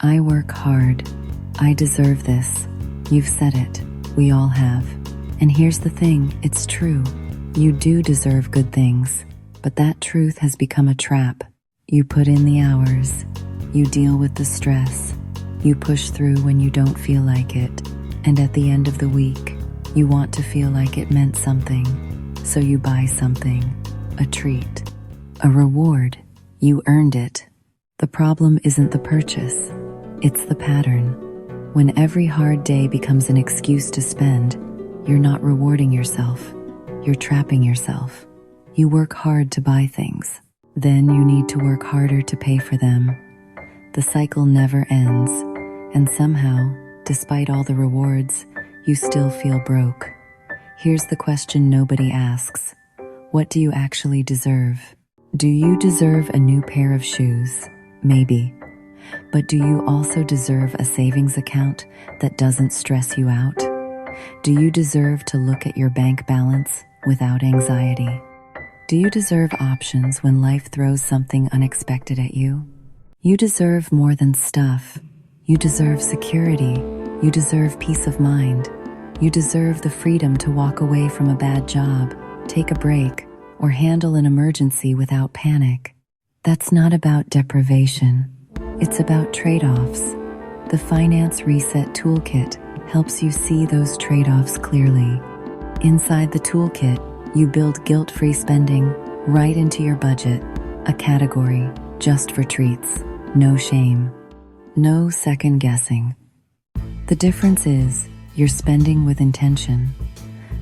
I work hard. I deserve this. You've said it. We all have. And here's the thing, it's true. You do deserve good things. But that truth has become a trap. You put in the hours. You deal with the stress. You push through when you don't feel like it. And at the end of the week, you want to feel like it meant something. So you buy something. A treat. A reward. You earned it. The problem isn't the purchase. It's the pattern. When every hard day becomes an excuse to spend, you're not rewarding yourself. You're trapping yourself. You work hard to buy things. Then you need to work harder to pay for them. The cycle never ends. And somehow, despite all the rewards, you still feel broke. Here's the question nobody asks. What do you actually deserve? Do you deserve a new pair of shoes? Maybe. But do you also deserve a savings account that doesn't stress you out? Do you deserve to look at your bank balance without anxiety? Do you deserve options when life throws something unexpected at you? You deserve more than stuff. You deserve security. You deserve peace of mind. You deserve the freedom to walk away from a bad job, take a break, or handle an emergency without panic. That's not about deprivation. It's about trade-offs. The Finance Reset Toolkit helps you see those trade-offs clearly. Inside the toolkit, you build guilt-free spending right into your budget, a category just for treats, no shame, no second guessing. The difference is you're spending with intention.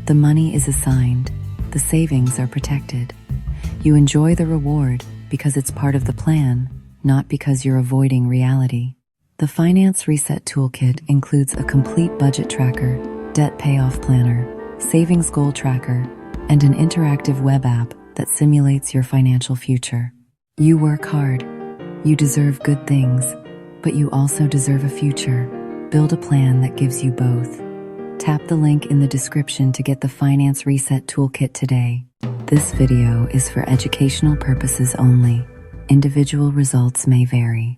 The money is assigned, the savings are protected. You enjoy the reward because it's part of the plan, not because you're avoiding reality. The Finance Reset Toolkit includes a complete budget tracker, debt payoff planner, savings goal tracker, and an interactive web app that simulates your financial future. You work hard. You deserve good things, but you also deserve a future. Build a plan that gives you both. Tap the link in the description to get the Finance Reset Toolkit today. This video is for educational purposes only. Individual results may vary.